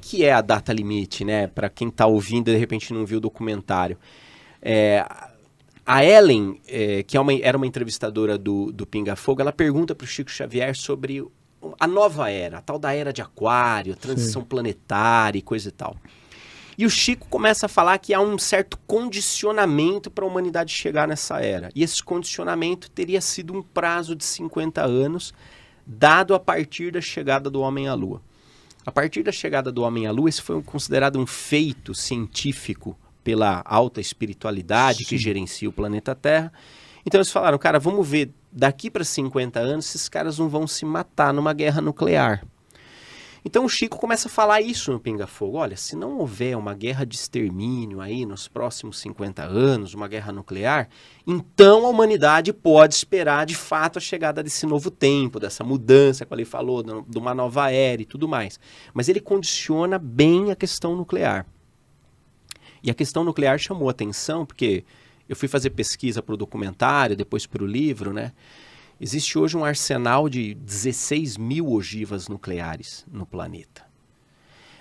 que é a data limite, né? Para quem está ouvindo e de repente não viu o documentário. A Ellen, que era uma entrevistadora do Pinga Fogo, ela pergunta para o Chico Xavier sobre a nova era, a tal da era de Aquário, transição planetária e coisa e tal. E o Chico começa a falar que há um certo condicionamento para a humanidade chegar nessa era. E esse condicionamento teria sido um prazo de 50 anos, dado a partir da chegada do homem à Lua. A partir da chegada do homem à Lua, esse foi considerado um feito científico pela alta espiritualidade que gerencia o planeta Terra. Então eles falaram, cara, vamos ver, daqui para 50 anos, esses caras não vão se matar numa guerra nuclear. Então o Chico começa a falar isso no Pinga Fogo. Olha, se não houver uma guerra de extermínio aí nos próximos 50 anos, uma guerra nuclear, então a humanidade pode esperar de fato a chegada desse novo tempo, dessa mudança que ele falou, de uma nova era e tudo mais. Mas ele condiciona bem a questão nuclear. E a questão nuclear chamou atenção, porque eu fui fazer pesquisa para o documentário, depois para o livro, né? Existe hoje um arsenal de 16 mil ogivas nucleares no planeta.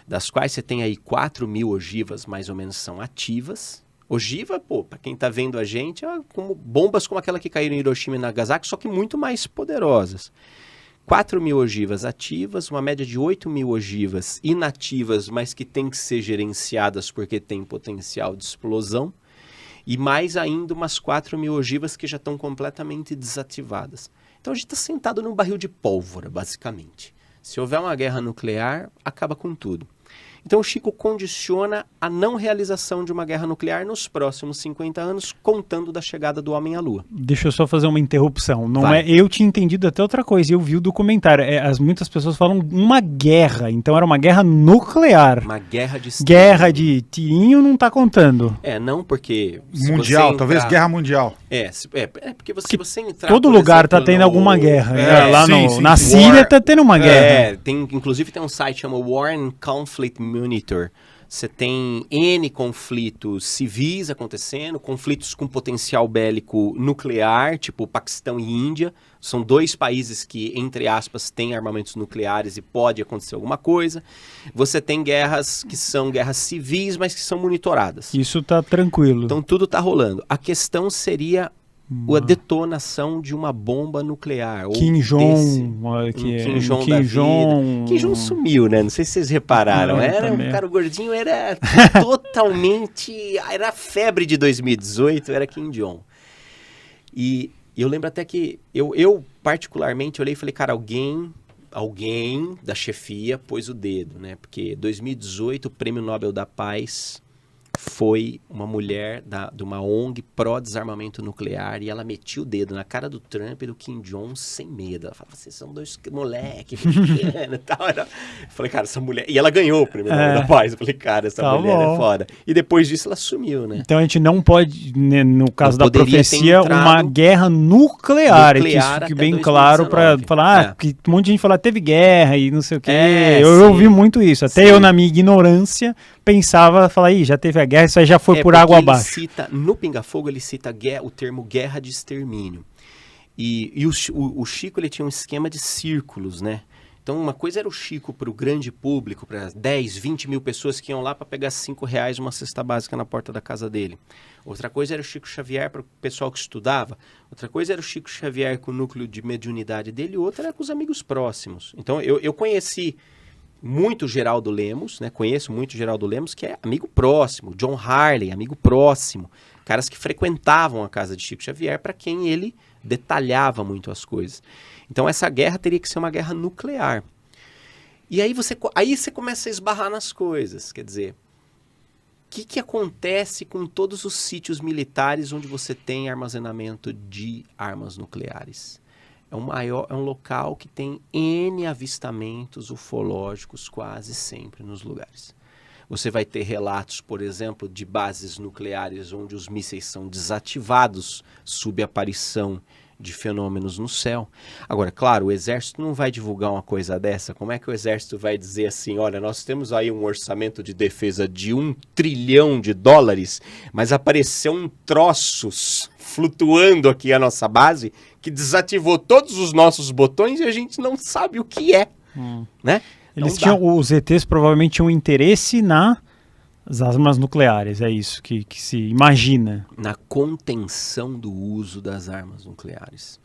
Das quais você tem aí 4 mil ogivas, mais ou menos, são ativas. Ogiva, para quem está vendo a gente, é como bombas como aquela que caíram em Hiroshima e Nagasaki, só que muito mais poderosas. 4 mil ogivas ativas, uma média de 8 mil ogivas inativas, mas que tem que ser gerenciadas porque tem potencial de explosão. E mais ainda umas 4 mil ogivas que já estão completamente desativadas. Então a gente está sentado num barril de pólvora, basicamente. Se houver uma guerra nuclear, acaba com tudo. Então o Chico condiciona a não realização de uma guerra nuclear nos próximos 50 anos, contando da chegada do homem à Lua. Deixa eu só fazer uma interrupção. Eu tinha entendido até outra coisa, eu vi o documentário. Muitas pessoas falam uma guerra, então era uma guerra nuclear. Uma guerra de extermínio. Guerra de tirinho não está contando. Não, porque... Mundial, talvez guerra mundial. Porque se você entrar... Todo lugar está tendo alguma guerra. Na Síria está tendo uma guerra. Inclusive tem um site chamado War and Conflict Monitor. Você tem N conflitos civis acontecendo, conflitos com potencial bélico nuclear, tipo Paquistão e Índia. São 2 países que, entre aspas, têm armamentos nucleares e pode acontecer alguma coisa. Você tem guerras que são guerras civis, mas que são monitoradas. Isso tá tranquilo. Então tudo tá rolando. A questão seria a detonação de uma bomba nuclear. Kim Jong sumiu, né? Não sei se vocês repararam. Um cara gordinho, era totalmente... Era a febre de 2018, era Kim Jong. E eu lembro até que eu particularmente olhei e falei, cara, alguém da chefia pôs o dedo, né? Porque 2018 o Prêmio Nobel da Paz foi uma mulher de uma ONG pró-desarmamento nuclear e ela metia o dedo na cara do Trump e do Kim Jong sem medo. Ela falava, vocês são 2 moleques pequenos e tal. Eu falei, cara, essa mulher... E ela ganhou o Prêmio Nobel da Paz. Eu falei, cara, essa mulher é foda. E depois disso ela sumiu, né? Então a gente não pode, né, no caso da profecia, uma guerra nuclear. Isso fique bem claro para falar, porque um monte de gente fala, teve guerra e não sei o quê. Eu ouvi muito isso. Até eu, na minha ignorância, pensava, já teve a guerra, isso aí já foi por água abaixo. No Pinga Fogo ele cita o termo guerra de extermínio. E o Chico ele tinha um esquema de círculos, né? Então uma coisa era o Chico para o grande público, para 10, 20 mil pessoas que iam lá para pegar R$5 uma cesta básica na porta da casa dele. Outra coisa era o Chico Xavier para o pessoal que estudava. Outra coisa era o Chico Xavier com o núcleo de mediunidade dele. Outra era com os amigos próximos. Então eu conheci muito Geraldo Lemos, né? Conheço muito Geraldo Lemos, que é amigo próximo. John Harley, amigo próximo. Caras que frequentavam a casa de Chico Xavier, para quem ele detalhava muito as coisas. Então essa guerra teria que ser uma guerra nuclear. E aí você começa a esbarrar nas coisas. Quer dizer, o que acontece com todos os sítios militares onde você tem armazenamento de armas nucleares? É um local que tem N avistamentos ufológicos quase sempre nos lugares. Você vai ter relatos, por exemplo, de bases nucleares onde os mísseis são desativados sob a aparição de fenômenos no céu. Agora, claro, o Exército não vai divulgar uma coisa dessa. Como é que o Exército vai dizer assim, olha, nós temos aí um orçamento de defesa de $1 trilhão, mas apareceu um troço flutuando aqui a nossa base que desativou todos os nossos botões e a gente não sabe o que é, né? Os ETs provavelmente tinham interesse nas armas nucleares, é isso que se imagina. Na contenção do uso das armas nucleares.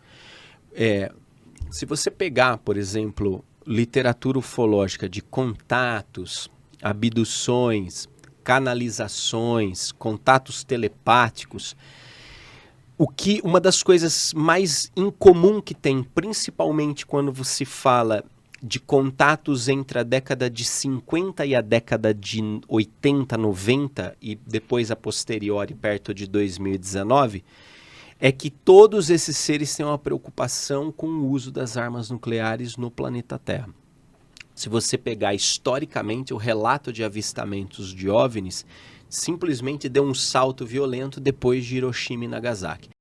Se você pegar, por exemplo, literatura ufológica de contatos, abduções, canalizações, contatos telepáticos, uma das coisas mais incomum que tem, principalmente quando você fala de contatos entre a década de 50 e a década de 80, 90 e depois a posteriori, perto de 2019, é que todos esses seres têm uma preocupação com o uso das armas nucleares no planeta Terra. Se você pegar historicamente o relato de avistamentos de OVNIs, simplesmente deu um salto violento depois de Hiroshima e Nagasaki.